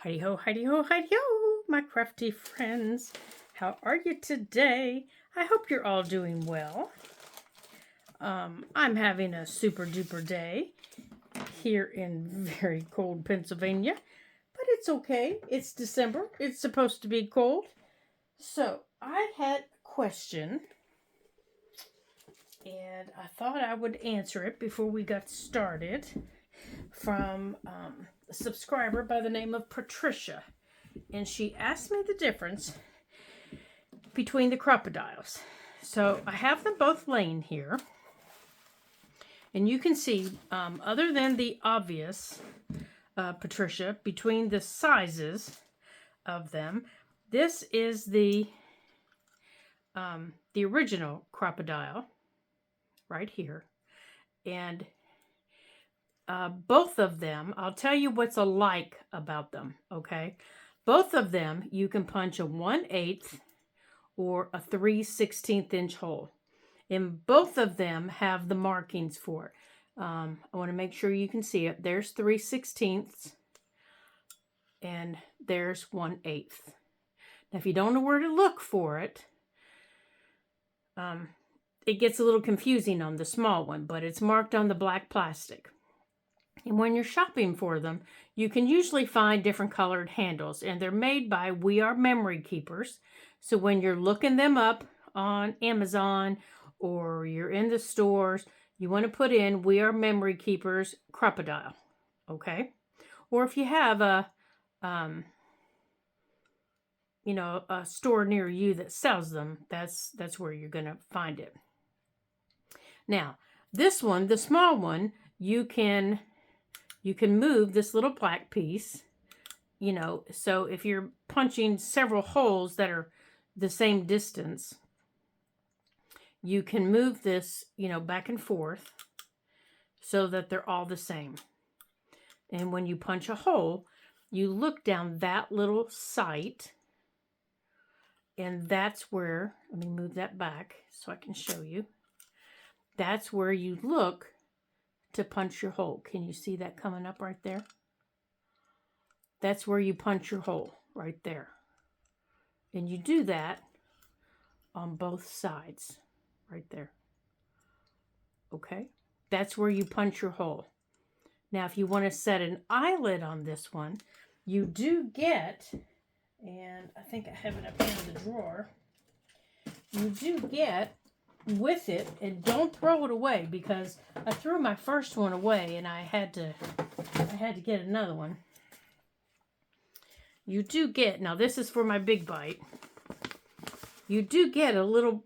Heidi ho, my crafty friends. How are you today? I hope you're all doing well. I'm having a super duper day here in very cold Pennsylvania, but it's okay. It's December. It's supposed to be cold. So I had a question, and I thought I would answer it before we got started from a subscriber by the name of Patricia. And she asked me the difference between the crocodiles. So I have them both laying here. And you can see, other than the obvious, Patricia, between the sizes of them, this is the original crocodile right here. And both of them, I'll tell you what's alike about them, okay? Both of them, you can punch a 1/8 or a 3/16 inch hole. And both of them have the markings for it. I want to make sure you can see it. There's 3/16 and there's 1/8. Now, if you don't know where to look for it, it gets a little confusing on the small one, but it's marked on the black plastic. And when you're shopping for them, you can usually find different colored handles, and they're made by We Are Memory Keepers. So when you're looking them up on Amazon or you're in the stores, you want to put in We Are Memory Keepers Crocodile, okay? Or if you have a store near you that sells them, that's where you're going to find it. Now, this one, the small one, you can move this little black piece, so if you're punching several holes that are the same distance, you can move this, back and forth so that they're all the same. And when you punch a hole, you look down that little sight, and that's where, let me move that back so I can show you. That's where you look to punch your hole. Can you see that coming up right there? That's where you punch your hole, right there. And you do that on both sides, right there. Okay? That's where you punch your hole. Now, if you want to set an eyelet on this one, you do get, and I think I have it up in the drawer, you do get with it, and don't throw it away, because I threw my first one away and I had to get another one. You do get, now this is for my big bite, you do get a little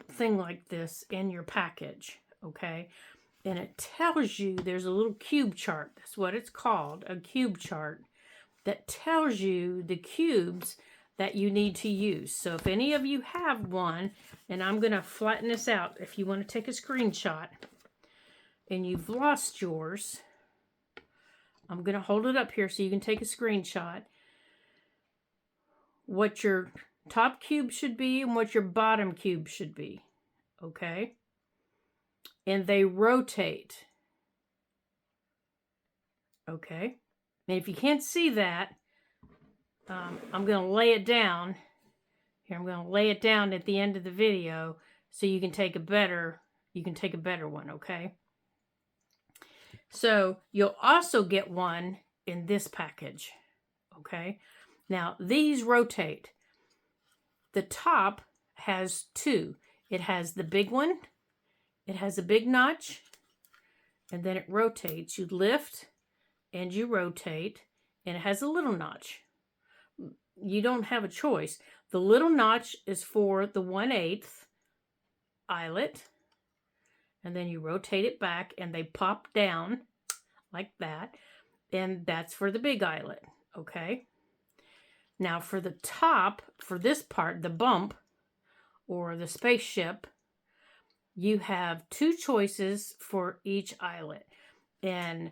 thing like this in your package, okay? And it tells you, there's a little cube chart, that's what it's called, a cube chart, that tells you the cubes that you need to use. So if any of you have one, and I'm going to flatten this out, if you want to take a screenshot and you've lost yours, I'm going to hold it up here so you can take a screenshot. What your top cube should be and what your bottom cube should be, okay? And they rotate, okay? And if you can't see that, I'm going to lay it down. Here, I'm going to lay it down at the end of the video so you can take a better one, okay? So you'll also get one in this package, okay? Now, these rotate. The top has two. It has the big one. It has a big notch, and then it rotates. You lift and you rotate, and it has a little notch. You don't have a choice. The little notch is for the 1/8 eyelet, and then you rotate it back and they pop down like that, and that's for the big eyelet, okay? Now for the top, for this part, the bump or the spaceship, you have two choices for each eyelet, and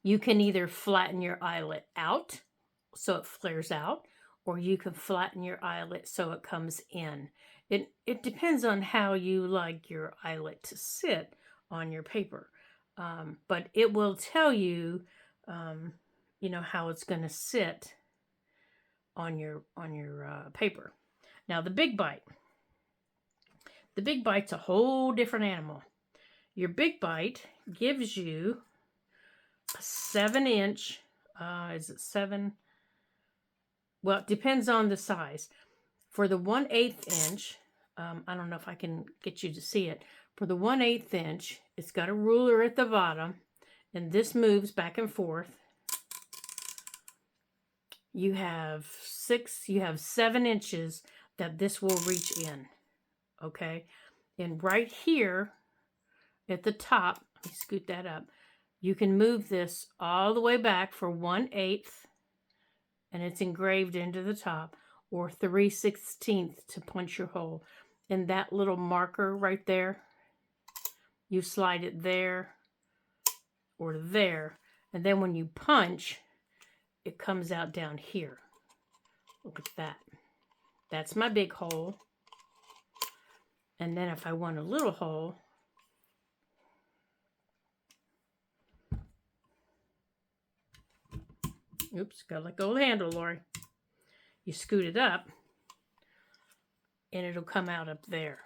you can either flatten your eyelet out so it flares out, or you can flatten your eyelet so it comes in. It depends on how you like your eyelet to sit on your paper. But it will tell you you know, how it's going to sit on your paper. Now the big bite. The big bite's a whole different animal. Your big bite gives you a 7-inch, is it 7? Well, it depends on the size. For the 1/8 inch, I don't know if I can get you to see it. For the 1/8 inch, it's got a ruler at the bottom, and this moves back and forth. You have 7 inches that this will reach in. Okay, and right here at the top, let me scoot that up. You can move this all the way back for 1/8, and it's engraved into the top, or 3/16 to punch your hole. And that little marker right there, you slide it there or there, and then when you punch, it comes out down here. Look at that. That's my big hole. And then if I want a little hole, oops, gotta let go of the handle, Lori. You scoot it up, and it'll come out up there,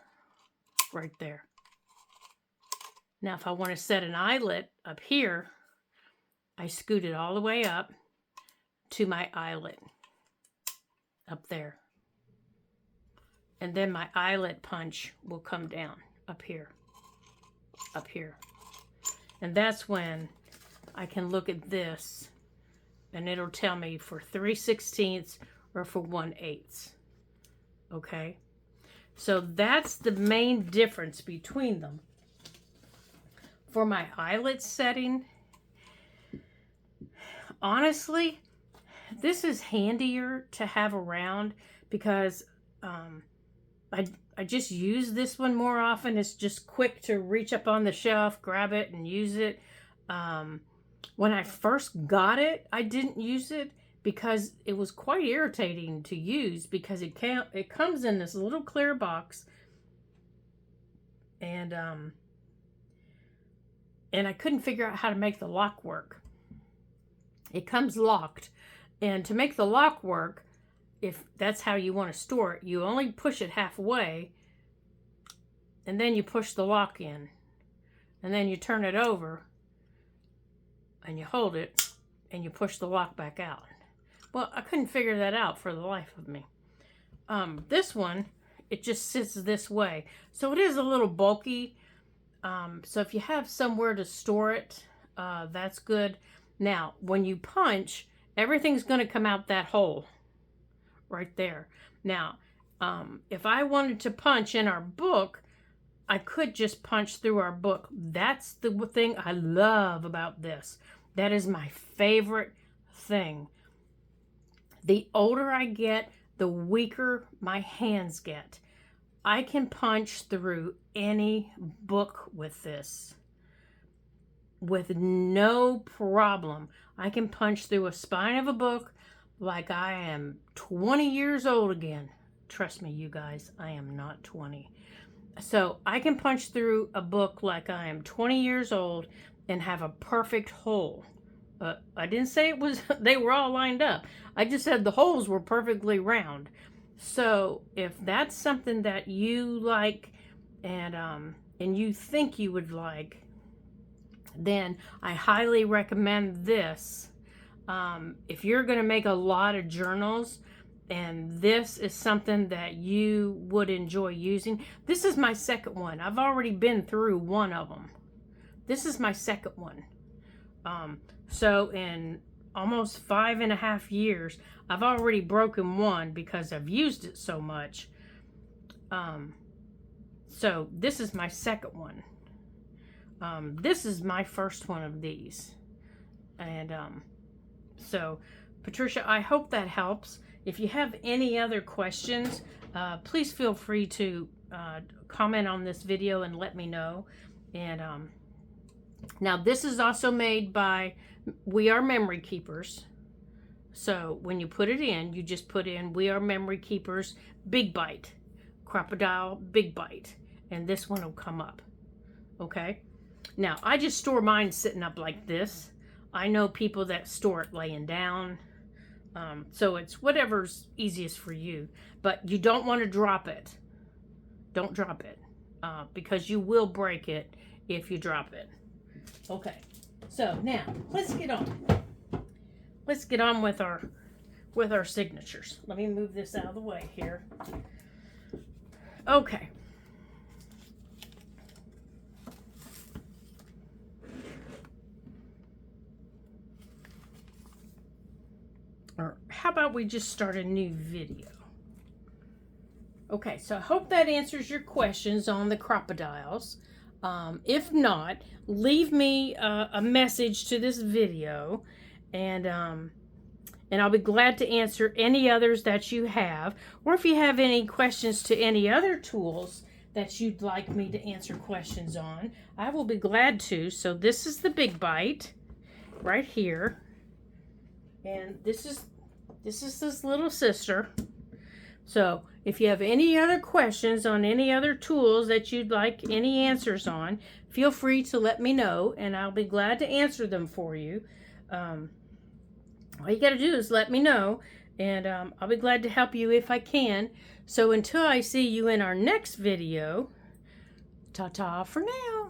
right there. Now, if I want to set an eyelet up here, I scoot it all the way up to my eyelet up there. And then my eyelet punch will come down up here. And that's when I can look at this, and it'll tell me for 3/16 or for 1/8. Okay? So that's the main difference between them. For my eyelet setting, honestly, this is handier to have around because I just use this one more often. It's just quick to reach up on the shelf, grab it, and use it. When I first got it, I didn't use it because it was quite irritating to use because it comes in this little clear box, and I couldn't figure out how to make the lock work. It comes locked, and to make the lock work, if that's how you want to store it, you only push it halfway, and then you push the lock in, and then you turn it over, and you hold it, and you push the lock back out. Well, I couldn't figure that out for the life of me. This one, it just sits this way. So it is a little bulky. So if you have somewhere to store it, that's good. Now, when you punch, everything's going to come out that hole right there. Now, if I wanted to punch in our book, I could just punch through our book. That's the thing I love about this. That is my favorite thing. The older I get, the weaker my hands get. I can punch through any book with this with no problem. I can punch through a spine of a book like I am 20 years old again. Trust me, you guys, I am not 20. So I can punch through a book like I am 20 years old and have a perfect hole. I didn't say it was, they were all lined up. I just said the holes were perfectly round. So if that's something that you like and you think you would like, then I highly recommend this. If you're going to make a lot of journals and this is something that you would enjoy using, this is my second one. I've already been through one of them. This is my second one. So in almost 5.5 years, I've already broken one because I've used it so much. So this is my second one. This is my first one of these. And so, Patricia, I hope that helps. If you have any other questions, please feel free to comment on this video and let me know. And now this is also made by We Are Memory Keepers. So when you put it in, you just put in We Are Memory Keepers Big Bite, Cropa-a Dile Big Bite, and this one will come up. Okay. Now I just store mine sitting up like this. I know people that store it laying down. So it's whatever's easiest for you. But you don't want to drop it. Don't drop it. Because you will break it if you drop it. Okay. So now, let's get on. Let's get on with our signatures. Let me move this out of the way here. Okay. Or how about we just start a new video? Okay, so I hope that answers your questions on the crocodiles. If not, leave me a message to this video, and I'll be glad to answer any others that you have. Or if you have any questions to any other tools that you'd like me to answer questions on, I will be glad to. So this is the Big Bite right here. And this is this little sister. So if you have any other questions on any other tools that you'd like any answers on, feel free to let me know, and I'll be glad to answer them for you. All you got to do is let me know, and I'll be glad to help you if I can. So until I see you in our next video, ta-ta for now.